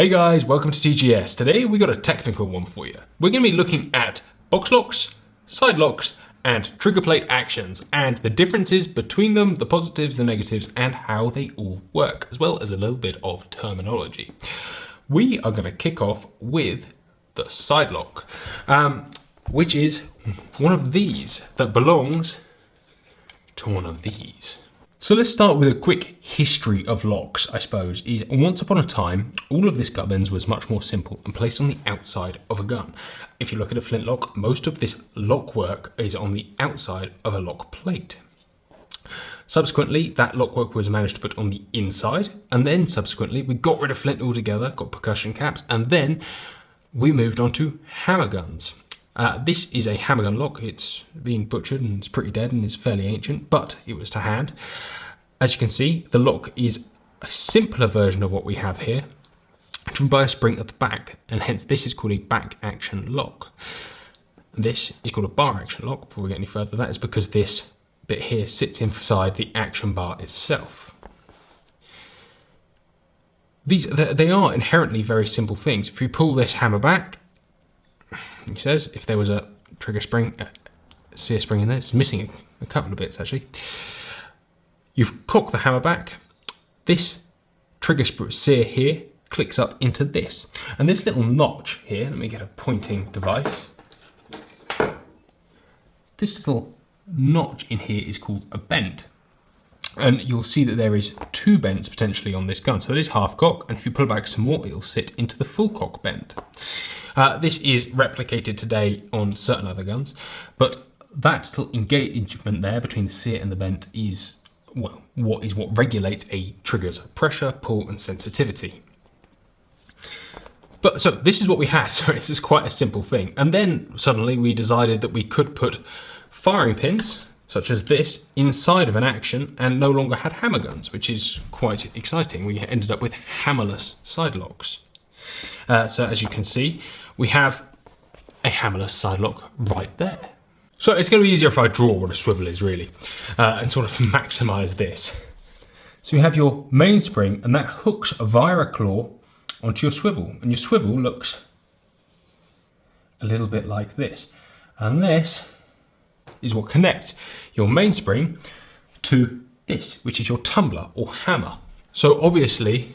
Hey guys, welcome to TGS. Today we got a technical one for you. We're going to be looking at box locks, side locks, and trigger plate actions, and the differences between them, the positives, the negatives, and how they all work, as well as a little bit of terminology. We are going to kick off with the side lock, which is one of these that belongs to one of these. So let's start with a quick history of locks, I suppose. Once upon a time, all of this gubbins was much more simple and placed on the outside of a gun. If you look at a flintlock, most of this lock work is on the outside of a lock plate. Subsequently, that lock work was managed to put on the inside, and then subsequently we got rid of flint altogether, got percussion caps, and then we moved on to hammer guns. This is a hammer gun lock. It's been butchered and it's pretty dead and it's fairly ancient, but it was to hand. As you can see, the lock is a simpler version of what we have here, driven by a spring at the back, and hence this is called a back action lock. This is called a bar action lock. Before we get any further, that is because this bit here sits inside the action bar itself. They are inherently very simple things. If you pull this hammer back, he says if there was a trigger spring, a sphere spring in there, it's missing a couple of bits actually. You cock the hammer back, this trigger sear here clicks up into this, and this little notch here, let me get a pointing device. This little notch in here is called a bent, and you'll see that there is two bends potentially on this gun. So it is half cock, and if you pull back some more, it'll sit into the full cock bent. This is replicated today on certain other guns, but that little engagement there between the sear and the bent is, well, what regulates a trigger's pressure, pull, and sensitivity. But so this is what we had. So this is quite a simple thing. And then suddenly we decided that we could put firing pins, such as this, inside of an action and no longer had hammer guns, which is quite exciting. We ended up with hammerless side locks. So as you can see, we have a hammerless side lock right there. So it's going to be easier if I draw what a swivel is really, and sort of maximize this. So you have your mainspring, and that hooks via a claw onto your swivel, and your swivel looks a little bit like this. And this is what connects your mainspring to this, which is your tumbler or hammer. So obviously,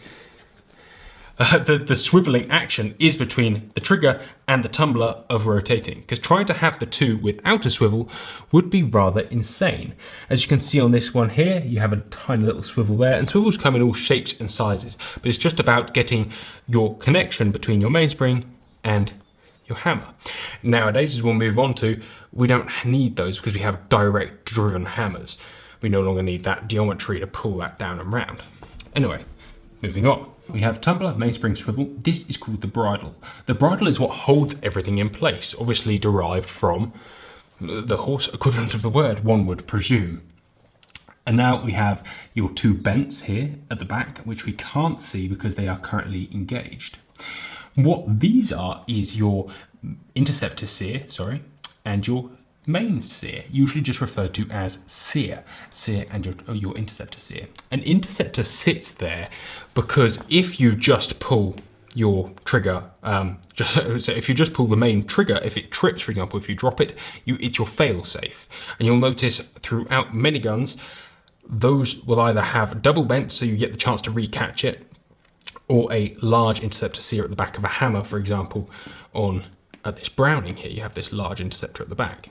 the swiveling action is between the trigger and the tumbler of rotating, because trying to have the two without a swivel would be rather insane. As you can see on this one here, you have a tiny little swivel there, and swivels come in all shapes and sizes, but it's just about getting your connection between your mainspring and your hammer. Nowadays, as we'll move on to, we don't need those because we have direct driven hammers. We no longer need that geometry to pull that down and round. Anyway, moving on. We have tumbler, mainspring, swivel. This is called the bridle. The bridle is what holds everything in place, obviously derived from the horse equivalent of the word, one would presume. And now we have your two bents here at the back, which we can't see because they are currently engaged. What these are is your interceptor sear, and your main sear, usually just referred to as sear and your interceptor sear. An interceptor sits there because if you just pull your trigger, so if you just pull the main trigger, if it trips, for example, if you drop it, it's your fail-safe. And you'll notice throughout many guns, those will either have double bent, so you get the chance to recatch it, or a large interceptor sear at the back of a hammer, for example, on this Browning here, you have this large interceptor at the back.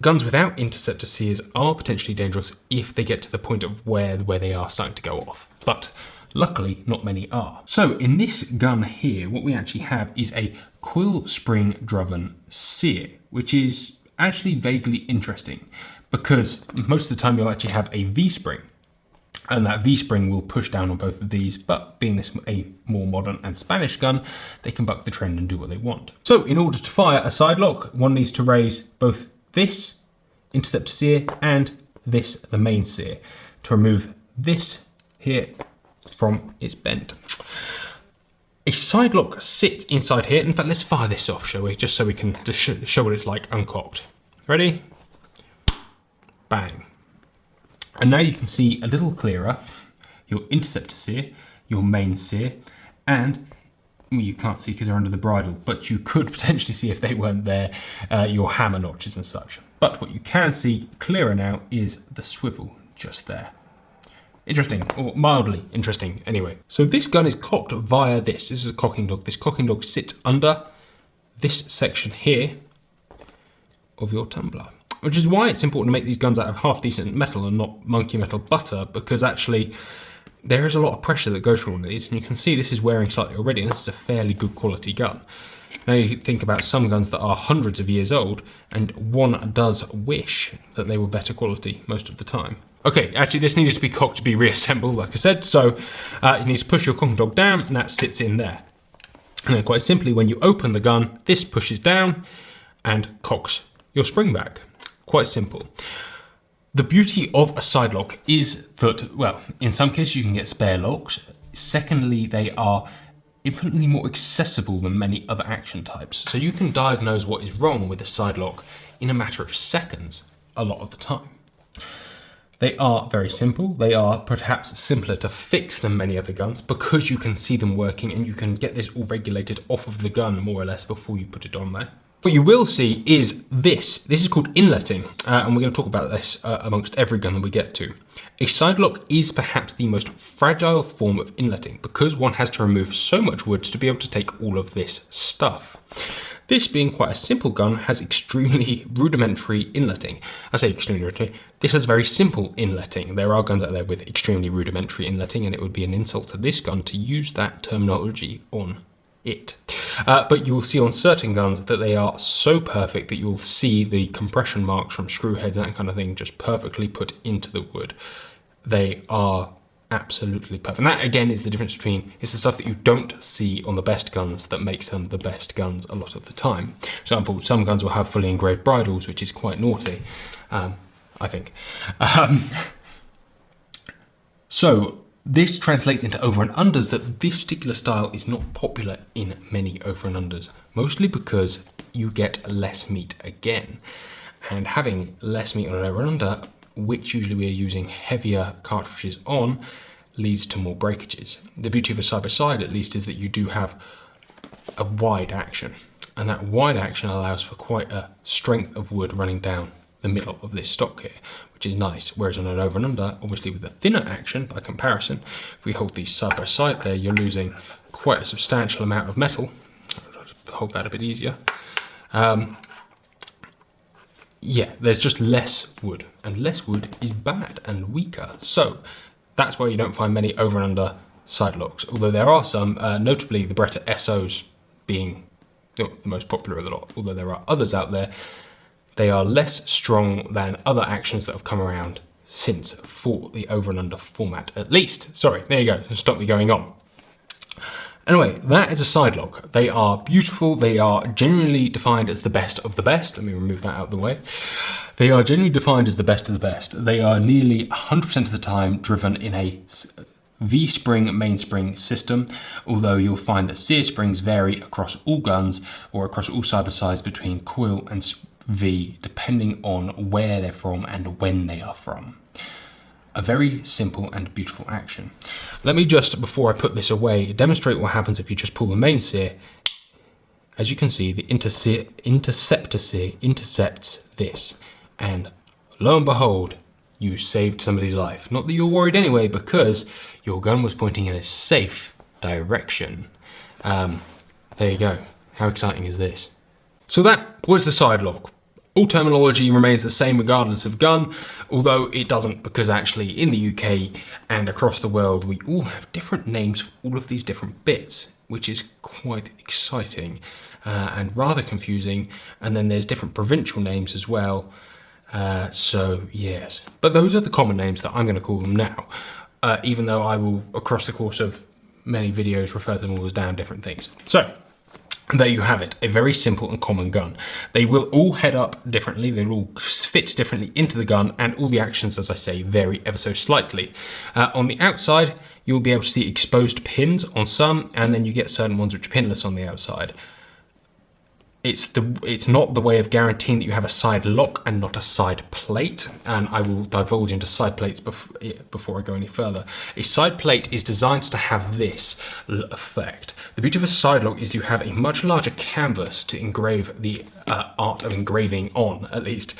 Guns without interceptor sears are potentially dangerous if they get to the point of where they are starting to go off, but luckily not many are. So in this gun here, what we actually have is a quill spring driven sear, which is actually vaguely interesting because most of the time you'll actually have a V-spring, and that V-spring will push down on both of these, but being this a more modern and Spanish gun, they can buck the trend and do what they want. So in order to fire a side lock, one needs to raise both this interceptor sear and this, the main sear, to remove this here from its bent. A side lock sits inside here. In fact, let's fire this off, shall we? Just so we can show what it's like uncocked. Ready? Bang. And now you can see a little clearer your interceptor sear, your main sear, and you can't see because they're under the bridle, but you could potentially see if they weren't there, your hammer notches and such. But what you can see clearer now is the swivel just there. Interesting, or mildly interesting anyway. So this gun is cocked via this. This is a cocking dog. This cocking dog sits under this section here of your tumbler, which is why it's important to make these guns out of half decent metal and not monkey metal butter, because actually there is a lot of pressure that goes through all of these, and you can see this is wearing slightly already, and this is a fairly good quality gun. Now you think about some guns that are hundreds of years old, and one does wish that they were better quality most of the time. Okay, actually this needed to be cocked to be reassembled, like I said, so you need to push your cocking dog down, and that sits in there. And then quite simply, when you open the gun, this pushes down and cocks your spring back. Quite simple. The beauty of a sidelock is that, well, in some cases you can get spare locks. Secondly, they are infinitely more accessible than many other action types. So you can diagnose what is wrong with a sidelock in a matter of seconds a lot of the time. They are very simple. They are perhaps simpler to fix than many other guns because you can see them working and you can get this all regulated off of the gun more or less before you put it on there. What you will see is this. This is called inletting, and we're going to talk about this amongst every gun that we get to. A sidelock is perhaps the most fragile form of inletting because one has to remove so much wood to be able to take all of this stuff. This being quite a simple gun has extremely rudimentary inletting. I say extremely rudimentary. This has very simple inletting. There are guns out there with extremely rudimentary inletting, and it would be an insult to this gun to use that terminology on it. But you will see on certain guns that they are so perfect that you'll see the compression marks from screw heads and that kind of thing just perfectly put into the wood. They are absolutely perfect. And that again is the difference between, it's the stuff that you don't see on the best guns that makes them the best guns a lot of the time. For example, some guns will have fully engraved bridles, which is quite naughty, I think. So this translates into over and unders that this particular style is not popular in many over and unders, mostly because you get less meat again. And having less meat on an over and under, which usually we are using heavier cartridges on, leads to more breakages. The beauty of a side-by-side, at least, is that you do have a wide action, and that wide action allows for quite a strength of wood running down the middle of this stock here, which is nice. Whereas on an over and under, obviously with a thinner action by comparison, if we hold these side by side there, you're losing quite a substantial amount of metal. I'll just hold that a bit easier. Yeah, there's just less wood, and less wood is bad and weaker. So that's why you don't find many over and under side locks, although there are some, notably the Beretta SOs being the most popular of the lot, although there are others out there. They are less strong than other actions that have come around since for the over and under format, at least. Sorry, there you go, stop me going on. Anyway, that is a sidelock. They are beautiful. They are genuinely defined as the best of the best. Let me remove that out of the way. They are genuinely defined as the best of the best. They are nearly 100% of the time driven in a V-spring mainspring system, although you'll find that sear springs vary across all guns or across all side-by-sides between coil and V, depending on where they're from and when they are from. A very simple and beautiful action. Let me just, before I put this away, demonstrate what happens if you just pull the main sear. As you can see, the interceptor sear intercepts this, and lo and behold, you saved somebody's life. Not that you're worried anyway, because your gun was pointing in a safe direction. There you go. How exciting is this? So that was the sidelock. All terminology remains the same regardless of gun, although it doesn't, because actually in the UK and across the world we all have different names for all of these different bits, which is quite exciting and rather confusing. And then there's different provincial names as well. So yes, but those are the common names that I'm going to call them now, even though I will, across the course of many videos, refer to them all as damn different things. So there you have it, a very simple and common gun. They will all head up differently, they will all fit differently into the gun, and all the actions, as I say, vary ever so slightly. On the outside, you'll be able to see exposed pins on some, and then you get certain ones which are pinless on the outside. it's not the way of guaranteeing that you have a side lock and not a side plate, and I will divulge into side plates before I go any further. A side plate is designed to have this effect. The beauty of a side lock is you have a much larger canvas to engrave the art of engraving on, at least.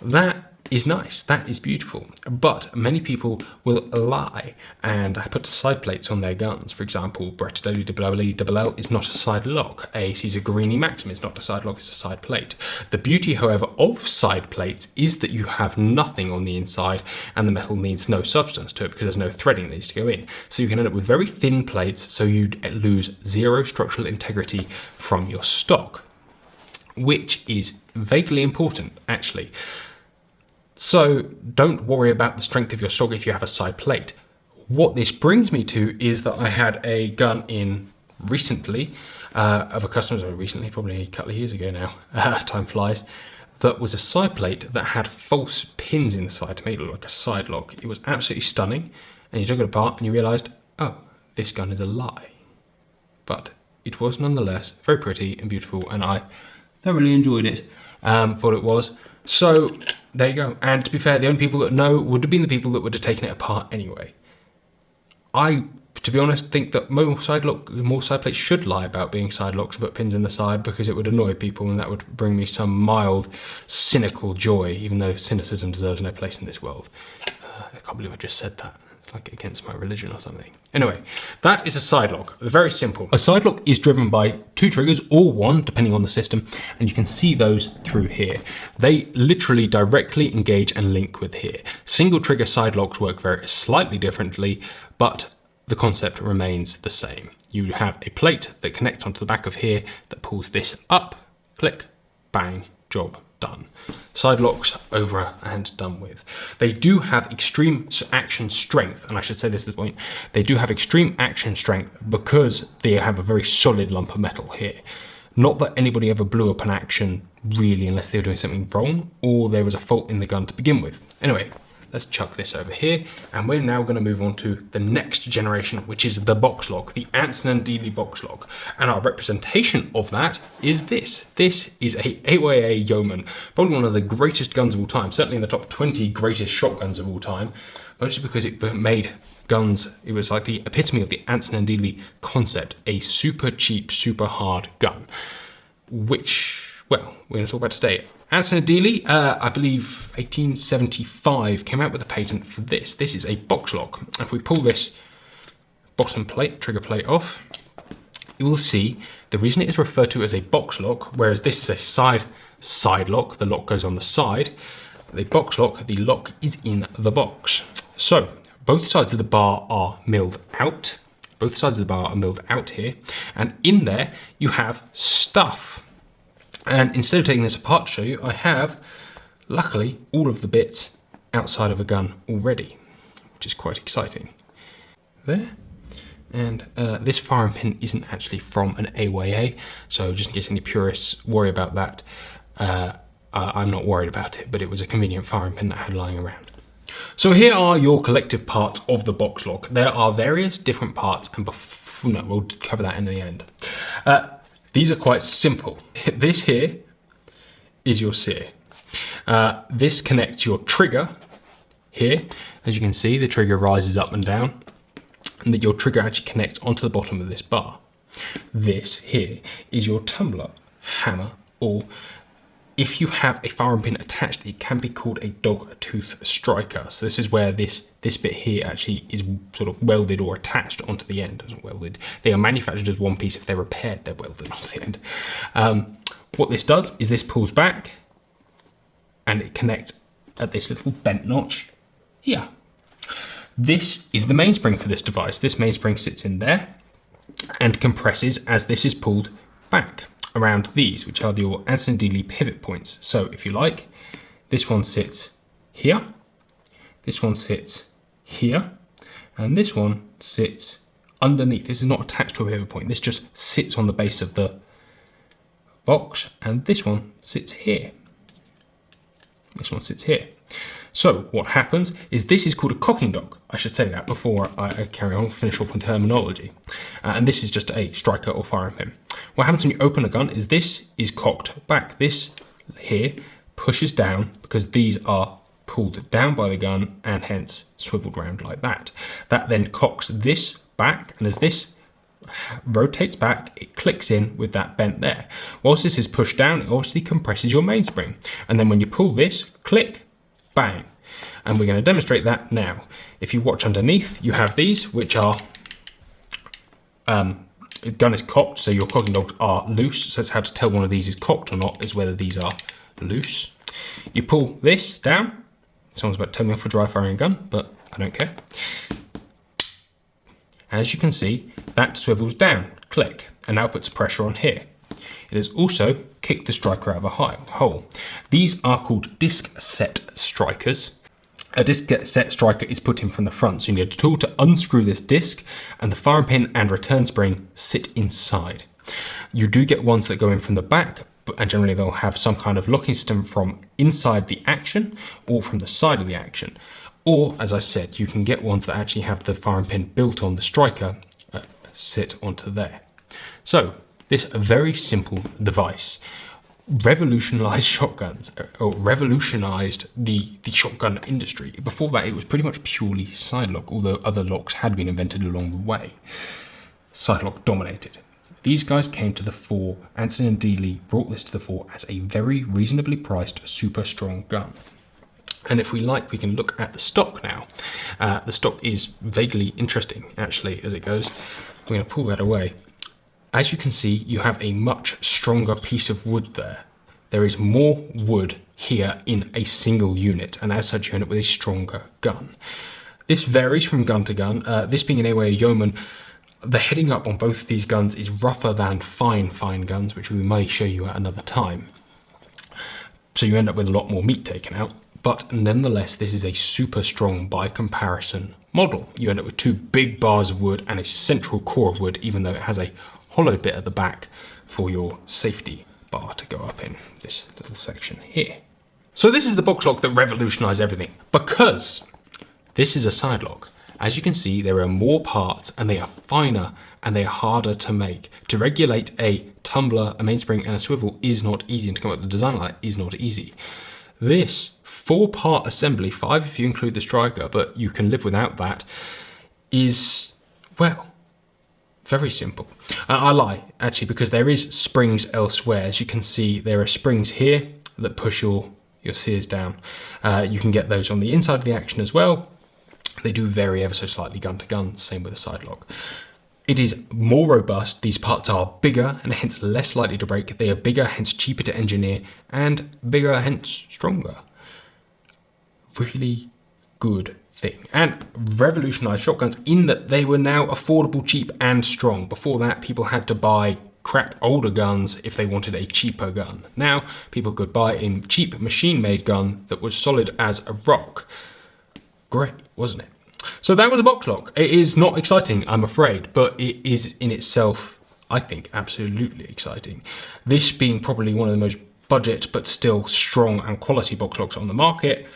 That is nice, that is beautiful, but many people will lie and put side plates on their guns. For example, Beretta double is not a side lock, a Caesar Guerini Maxim is not a side lock, it's a side plate. The beauty, however, of side plates is that you have nothing on the inside and the metal needs no substance to it because there's no threading that needs to go in. So you can end up with very thin plates, so you lose zero structural integrity from your stock, which is vaguely important, actually. So don't worry about the strength of your stock if you have a side plate. What this brings me to is that I had a gun in recently, of a customer, recently, probably a couple of years ago now, time flies, that was a side plate that had false pins inside to make it look like a side lock. It was absolutely stunning, and you took it apart and you realised, oh, this gun is a lie. But it was nonetheless very pretty and beautiful, and I thoroughly enjoyed it, thought it was. So there you go. And to be fair, the only people that know would have been the people that would have taken it apart anyway. I, to be honest, think that more side plates should lie about being side locks, but pins in the side, because it would annoy people and that would bring me some mild cynical joy, even though cynicism deserves no place in this world. I can't believe I just said that. It's like against my religion or something. Anyway, that is a side lock. Very simple. A side lock is driven by 2 triggers or 1, depending on the system, and you can see those through here. They literally directly engage and link with here. Single trigger side locks work very slightly differently, but the concept remains the same. You have a plate that connects onto the back of here that pulls this up, click, bang, job done. Side locks over and done with. They do have extreme action strength, and I should say this at the point, they do have extreme action strength because they have a very solid lump of metal here. Not that anybody ever blew up an action really unless they were doing something wrong or there was a fault in the gun to begin with. Anyway, let's chuck this over here, and we're now going to move on to the next generation, which is the Boxlock, the Anson & Dealey Boxlock. And our representation of that is this. This is a 8YA Yeoman, probably one of the greatest guns of all time, certainly in the top 20 greatest shotguns of all time, mostly because it made guns, it was like the epitome of the Anson & Dealey concept, a super cheap, super hard gun, which, well, we're going to talk about today. Anson & Dealey, I believe 1875, came out with a patent for this. This is a box lock. If we pull this bottom plate, trigger plate off, you will see the reason it is referred to as a box lock, whereas this is a side lock, the lock goes on the side. The box lock, the lock is in the box. So both sides of the bar are milled out. Both sides of the bar are milled out here, and in there you have stuff. And instead of taking this apart to show you, I have, luckily, all of the bits outside of a gun already, which is quite exciting. There. And this firing pin isn't actually from an AYA, so just in case any purists worry about that, I'm not worried about it, but it was a convenient firing pin that I had lying around. So here are your collective parts of the box lock. There are various different parts, and we'll cover that in the end. These are quite simple. This here is your sear. This connects your trigger here. As you can see, the trigger rises up and down, and that your trigger actually connects onto the bottom of this bar. This here is your tumbler, hammer, or if you have a firing pin attached, it can be called a dog tooth striker. So this is where this bit here actually is sort of welded or attached onto the end. Isn't welded. They are manufactured as one piece. If they're repaired, they're welded onto the end. What this does is this pulls back and it connects at this little bent notch here. This is the mainspring for this device. This mainspring sits in there and compresses as this is pulled back around these, which are your Anson & Dealey pivot points. So if you like, this one sits here, this one sits here, and this one sits underneath. This is not attached to a pivot point. This just sits on the base of the box, and this one sits here. This one sits here. So what happens is this is called a cocking dog. I should say that before I carry on, finish off on terminology. And this is just a striker or firing pin. What happens when you open a gun is this is cocked back. This here pushes down because these are pulled down by the gun and hence swiveled round like that. That then cocks this back, and as this rotates back, it clicks in with that bent there. Whilst this is pushed down, it obviously compresses your mainspring. And then when you pull this, click, bang. And we're going to demonstrate that now. If you watch underneath, you have these, which are, the gun is cocked, so your cocking dogs are loose. So that's how to tell one of these is cocked or not, is whether these are loose. You pull this down. Someone's about to tell me off for dry firing a gun, but I don't care. As you can see, that swivels down, click, and now puts pressure on here. It has also kicked the striker out of a hole. These are called disc set strikers. A disc set striker is put in from the front, so you need a tool to unscrew this disc, and the firing pin and return spring sit inside. You do get ones that go in from the back, and generally they'll have some kind of locking system from inside the action or from the side of the action. Or, as I said, you can get ones that actually have the firing pin built on the striker sit onto there. So, this very simple device revolutionized shotguns, or revolutionized the shotgun industry. Before that, it was pretty much purely Sidelock, although other locks had been invented along the way. Sidelock dominated. These guys came to the fore. Anson and Dealey brought this to the fore as a very reasonably priced, super strong gun. And if we like, we can look at the stock now. The stock is vaguely interesting, actually, as it goes. We're going to pull that away. As you can see, you have a much stronger piece of wood there. There is more wood here in a single unit, and as such, you end up with a stronger gun. This varies from gun to gun. This being an AOA Yeoman, the heading up on both of these guns is rougher than fine guns, which we may show you at another time. So you end up with a lot more meat taken out. But nonetheless, this is a super strong by comparison model. You end up with two big bars of wood and a central core of wood, even though it has a hollow bit at the back for your safety bar to go up in this little section here. So this is the Boxlock that revolutionized everything, because this is a Sidelock. As you can see, there are more parts and they are finer and they are harder to make. To regulate a tumbler, a mainspring and a swivel is not easy, and to come up with a design like that is not easy. This 4-part assembly, 5 if you include the striker, but you can live without that, is, well, very simple. I lie, actually, because there is springs elsewhere. As you can see, there are springs here that push your sears down. You can get those on the inside of the action as well. They do vary ever so slightly gun to gun, same with the Sidelock. It is more robust, these parts are bigger and hence less likely to break. They are bigger, hence cheaper to engineer, and bigger, hence stronger. Really good thing. And revolutionized shotguns in that they were now affordable, cheap, and strong. Before that, people had to buy crap older guns if they wanted a cheaper gun. Now, people could buy a cheap machine-made gun that was solid as a rock. Great, wasn't it? So that was a Boxlock. It is not exciting, I'm afraid, but it is in itself, I think, absolutely exciting. This being probably one of the most budget but still strong and quality Boxlocks on the market.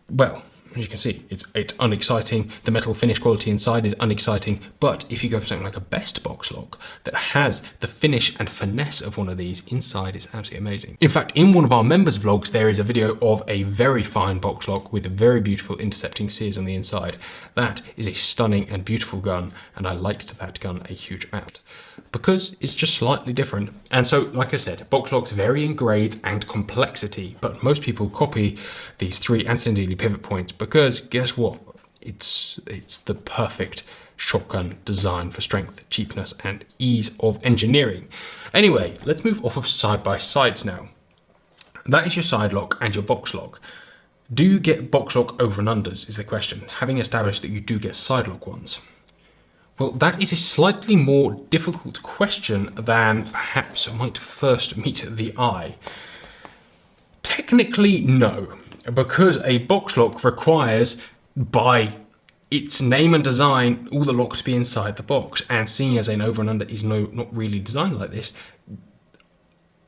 Well, as you can see, it's unexciting. The metal finish quality inside is unexciting, but if you go for something like a best Boxlock that has the finish and finesse of one of these, inside is absolutely amazing. In fact, in one of our members' vlogs, there is a video of a very fine Boxlock with a very beautiful intercepting sears on the inside. That is a stunning and beautiful gun, and I liked that gun a huge amount because it's just slightly different. And so, like I said, Boxlocks vary in grades and complexity, but most people copy these 3 Anson and Dealey pivot points because guess what? It's the perfect shotgun design for strength, cheapness, and ease of engineering. Anyway, let's move off of side-by-sides now. That is your Sidelock and your Boxlock. Do you get Boxlock over and unders is the question, having established that you do get Sidelock ones. Well, that is a slightly more difficult question than perhaps might first meet the eye. Technically, no, because a Boxlock requires, by its name and design, all the locks to be inside the box, and seeing as an over and under is not really designed like this,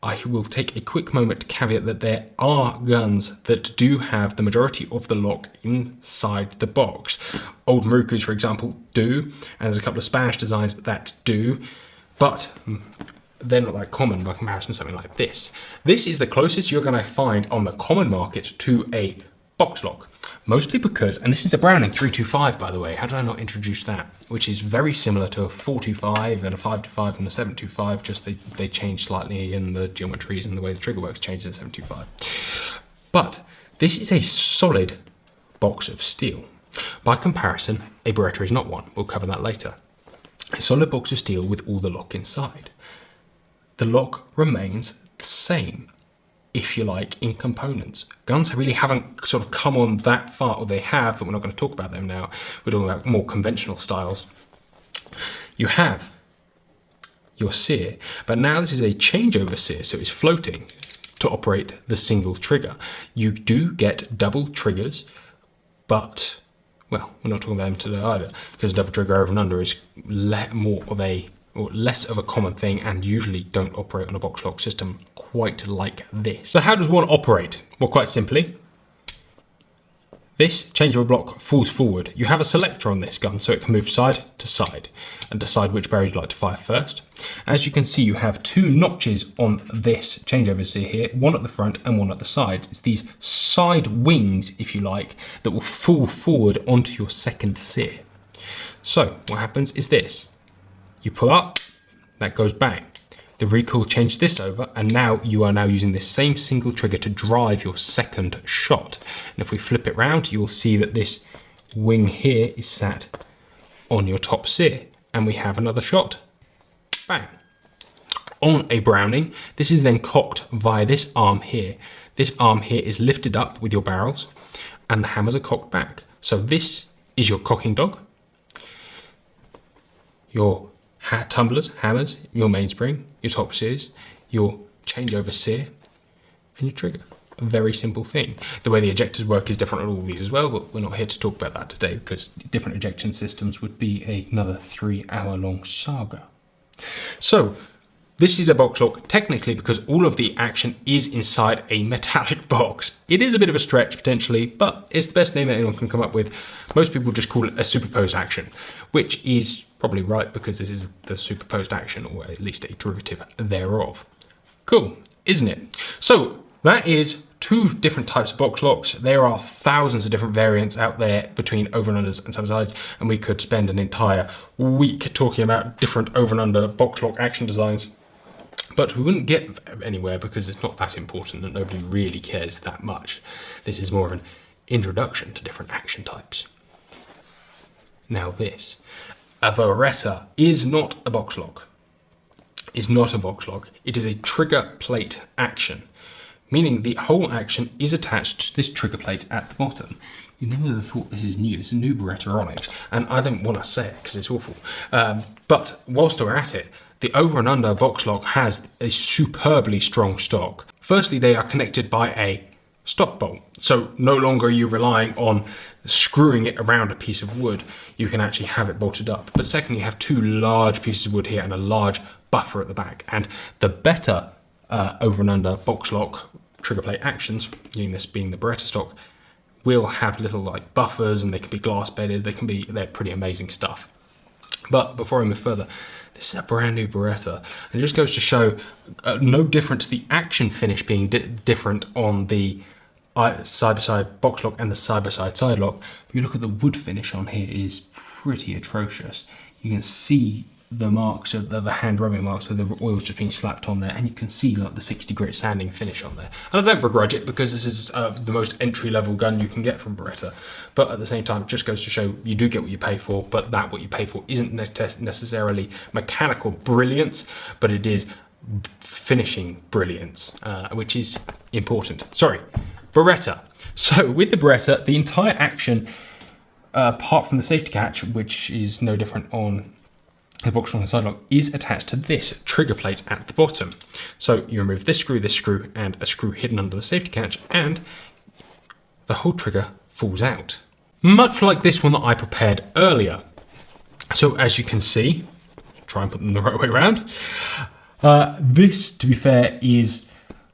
I will take a quick moment to caveat that there are guns that do have the majority of the lock inside the box. Old Marukus, for example, do, and there's a couple of Spanish designs that do, but they're not that common by comparison to something like this. This is the closest you're going to find on the common market to a box lock. Mostly because, and this is a Browning 325 by the way, how did I not introduce that? Which is very similar to a 425 and a 525 and a 725, just they changed slightly in the geometries and the way the trigger works changed in the 725. But this is a solid box of steel. By comparison, a Beretta is not one. We'll cover that later. A solid box of steel with all the lock inside. The lock remains the same, if you like, in components. Guns really haven't sort of come on that far, or they have, but we're not going to talk about them now. We're talking about more conventional styles. You have your sear, but now this is a changeover sear, so it's floating to operate the single trigger. You do get double triggers, but, well, we're not talking about them today either, because a double trigger over and under is less of a common thing and usually don't operate on a box lock system quite like this. So how does one operate? Well, quite simply, this changeover block falls forward. You have a selector on this gun so it can move side to side and decide which barrel you'd like to fire first. As you can see, you have two notches on this changeover sear here, one at the front and one at the sides. It's these side wings, if you like, that will fall forward onto your second sear. So what happens is this. You pull up, that goes bang. The recoil changes this over, and now you are now using this same single trigger to drive your second shot. And if we flip it round, you'll see that this wing here is sat on your top sear, and we have another shot. Bang. On a Browning, this is then cocked via this arm here. This arm here is lifted up with your barrels, and the hammers are cocked back. So this is your cocking dog. Your tumblers, hammers, your mainspring, your top sears, your changeover sear, and your trigger. A very simple thing. The way the ejectors work is different on all these as well, but we're not here to talk about that today because different ejection systems would be another 3-hour-long saga. So this is a box lock technically because all of the action is inside a metallic box. It is a bit of a stretch potentially, but it's the best name that anyone can come up with. Most people just call it a superposed action, which is probably right because this is the superposed action, or at least a derivative thereof. Cool, isn't it? So that is two different types of box locks. There are thousands of different variants out there between over and unders and sides, and we could spend an entire week talking about different over and under box lock action designs. But we wouldn't get anywhere because it's not that important and nobody really cares that much. This is more of an introduction to different action types. Now this. A Beretta is not a box lock. Is not a box lock. It is a trigger plate action, meaning the whole action is attached to this trigger plate at the bottom. You never would have thought this is new. It's a new Beretta Onyx, and I don't want to say it because it's awful. But whilst we're at it, the over and under box lock has a superbly strong stock. Firstly, they are connected by a stock bolt. So no longer are you relying on screwing it around a piece of wood. You can actually have it bolted up. But secondly, you have two large pieces of wood here and a large buffer at the back. And the better over and under box lock trigger plate actions, this being the Beretta stock, will have little like buffers, and they can be glass bedded. They're pretty amazing stuff. But before I move further, this is a brand new Beretta, and it just goes to show no difference, the action finish being different on the side-by-side box lock and the side-by-side side lock. If you look at the wood finish on here, is pretty atrocious. You can see the marks of the hand rubbing marks where the oil's just been slapped on there, and you can see like the 60 grit sanding finish on there. And I don't begrudge it because this is the most entry-level gun you can get from Beretta, but at the same time it just goes to show you do get what you pay for, but that what you pay for isn't necessarily mechanical brilliance, but it is finishing brilliance, which is important. Sorry, Beretta. So with the Beretta, the entire action, apart from the safety catch, which is no different on the box lock and side lock, is attached to this trigger plate at the bottom. So you remove this screw, and a screw hidden under the safety catch, and the whole trigger falls out. Much like this one that I prepared earlier. So as you can see, try and put them the right way around, This, to be fair, is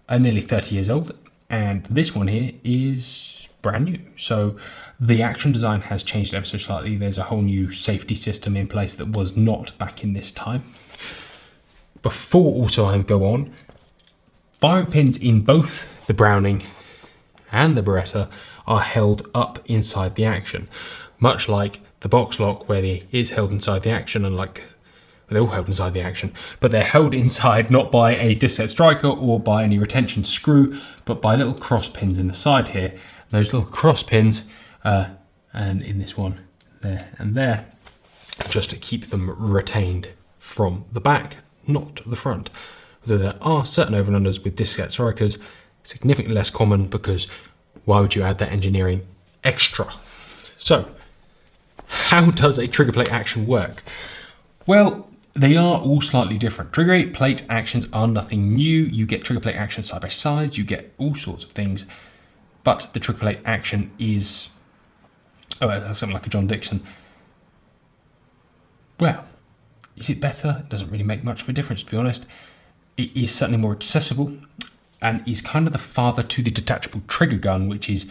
nearly 30 years old, and this one here is brand new. So the action design has changed ever so slightly. There's a whole new safety system in place that was not back in this time. Before also I go on, firing pins in both the Browning and the Beretta are held up inside the action, much like the Boxlock, where it is held inside the action, and like they're all held inside the action, but they're held inside not by a disc striker or by any retention screw, but by little cross pins in the side here. Those little cross pins, and in this one, there and there, just to keep them retained from the back, not the front. Although there are certain over and unders with disc strikers, significantly less common, because why would you add that engineering extra? So, how does a trigger plate action work? Well, they are all slightly different. Trigger plate actions are nothing new. You get trigger plate actions side by side, you get all sorts of things, but the trigger plate action is, something like a John Dixon. Well, is it better? It doesn't really make much of a difference, to be honest. It is certainly more accessible, and is kind of the father to the detachable trigger gun, which is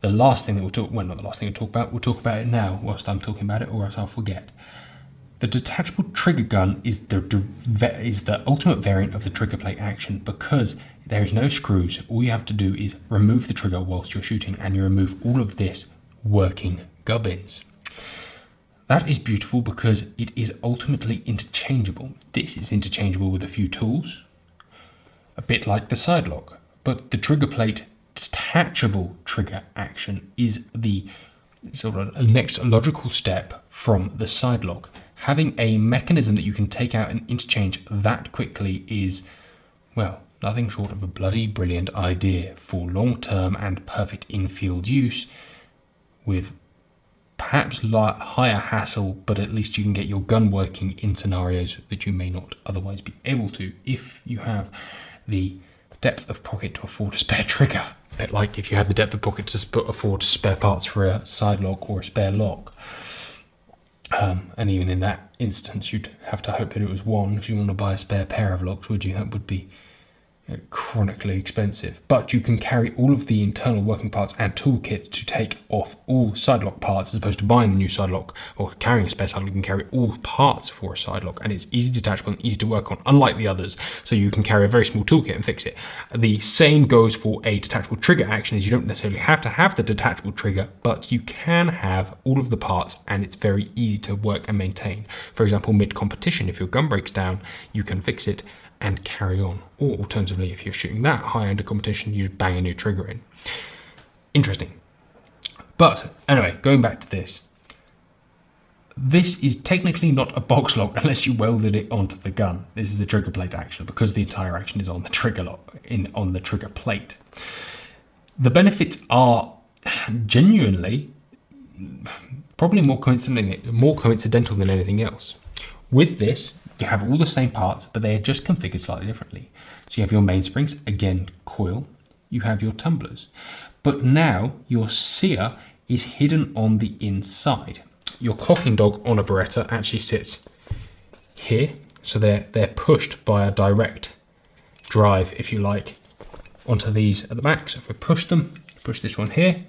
the last thing that we'll talk, well, not the last thing we'll talk about. We'll talk about it now whilst I'm talking about it, or else I'll forget. The detachable trigger gun is the ultimate variant of the trigger plate action, because there is no screws. All you have to do is remove the trigger whilst you're shooting, and you remove all of this working gubbins. That is beautiful because it is ultimately interchangeable. This is interchangeable with a few tools, a bit like the Sidelock, but the trigger plate detachable trigger action is the sort of next logical step from the Sidelock. Having a mechanism that you can take out and interchange that quickly is, well, nothing short of a bloody brilliant idea for long-term and perfect in-field use, with perhaps higher hassle, but at least you can get your gun working in scenarios that you may not otherwise be able to if you have the depth of pocket to afford a spare trigger. A bit like if you had the depth of pocket to afford spare parts for a side lock or a spare lock. And even in that instance, you'd have to hope that it was one, because you want to buy a spare pair of locks, would you? That would be chronically expensive. But you can carry all of the internal working parts and toolkit to take off all Sidelock parts, as opposed to buying the new Sidelock or carrying a spare Sidelock. You can carry all parts for a Sidelock, and it's easy detachable and easy to work on, unlike the others. So you can carry a very small toolkit and fix it. The same goes for a detachable trigger action, as you don't necessarily have to have the detachable trigger, but you can have all of the parts, and it's very easy to work and maintain. For example, mid-competition, if your gun breaks down, you can fix it and carry on. Or alternatively, if you're shooting that high under competition, you just bang a new trigger in. Interesting. But anyway, going back to this. This is technically not a box lock unless you welded it onto the gun. This is a trigger plate action, because the entire action is on the trigger lock, on the trigger plate. The benefits are genuinely probably more coincidental than anything else. With this, you have all the same parts, but they are just configured slightly differently. So you have your mainsprings, again, coil. You have your tumblers. But now your sear is hidden on the inside. Your cocking dog on a Beretta actually sits here. So they're pushed by a direct drive, if you like, onto these at the back. So if we push them, push this one here,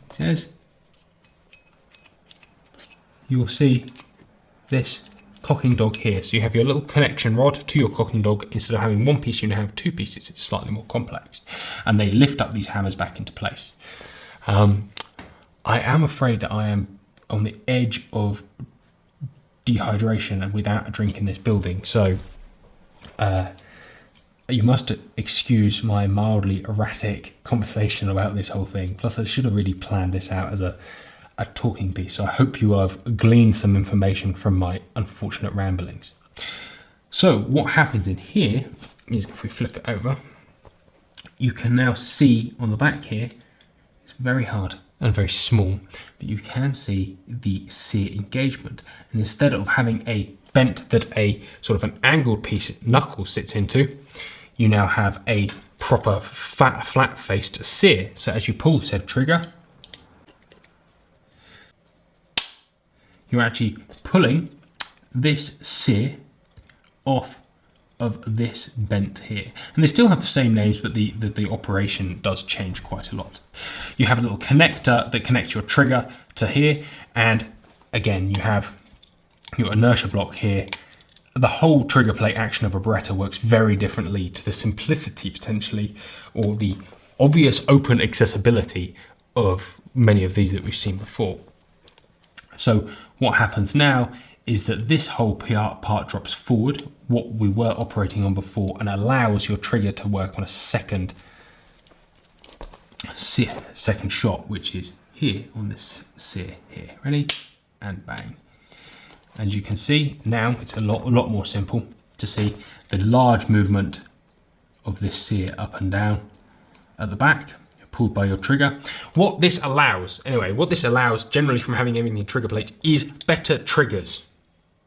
it says, you'll see this cocking dog here. So you have your little connection rod to your cocking dog. Instead of having one piece, you now have two pieces. It's slightly more complex, and they lift up these hammers back into place. I am afraid that I am on the edge of dehydration and without a drink in this building, so you must excuse my mildly erratic conversation about this whole thing. Plus, I should have really planned this out as a talking piece, so I hope you have gleaned some information from my unfortunate ramblings. So what happens in here is, if we flip it over, you can now see on the back here, it's very hard and very small, but you can see the sear engagement. And instead of having a bent that a sort of an angled piece knuckle sits into, you now have a proper flat-faced sear. So as you pull said trigger, you're actually pulling this sear off of this bent here. And they still have the same names, but the operation does change quite a lot. You have a little connector that connects your trigger to here, and again, you have your inertia block here. The whole trigger plate action of a Beretta works very differently to the simplicity, potentially, or the obvious open accessibility of many of these that we've seen before. So what happens now is that this whole part drops forward, what we were operating on before, and allows your trigger to work on a second shot, which is here on this sear here. Ready? And bang. As you can see, now it's a lot more simple to see the large movement of this sear up and down at the back, pulled by your trigger. What this allows generally from having everything trigger plate is better triggers.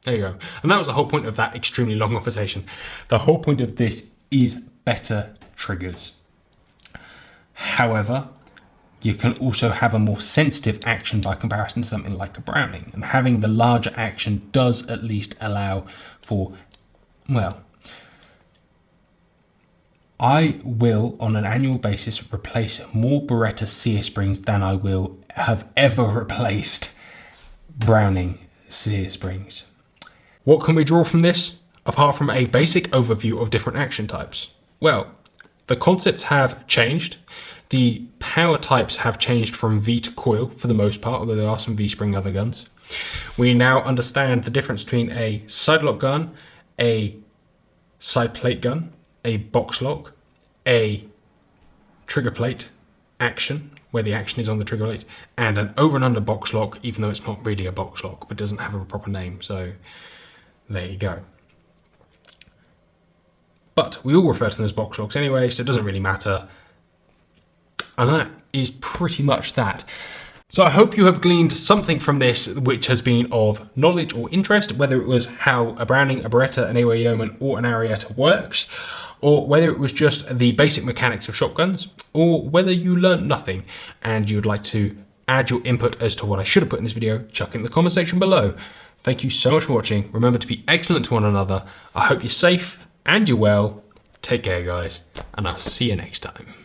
There you go. And that was the whole point of that extremely long conversation. The whole point of this is better triggers. However, you can also have a more sensitive action by comparison to something like a Browning. And having the larger action does at least allow for, well, I will on an annual basis replace more Beretta sear springs than I will have ever replaced Browning sear springs. What can we draw from this, apart from a basic overview of different action types? Well, the concepts have changed. The power types have changed from V to coil for the most part, although there are some V-spring leather guns. We now understand the difference between a Sidelock gun, a side plate gun, a Boxlock, a trigger plate action, where the action is on the trigger plate, and an over and under Boxlock, even though it's not really a Boxlock, but doesn't have a proper name, so there you go. But we all refer to them as Boxlocks anyway, so it doesn't really matter. And that is pretty much that. So I hope you have gleaned something from this which has been of knowledge or interest, whether it was how a Browning, a Beretta, an AOA Yeoman or an Arietta works, or whether it was just the basic mechanics of shotguns, or whether you learnt nothing and you'd like to add your input as to what I should have put in this video, chuck it in the comment section below. Thank you so much for watching. Remember to be excellent to one another. I hope you're safe and you're well. Take care, guys, and I'll see you next time.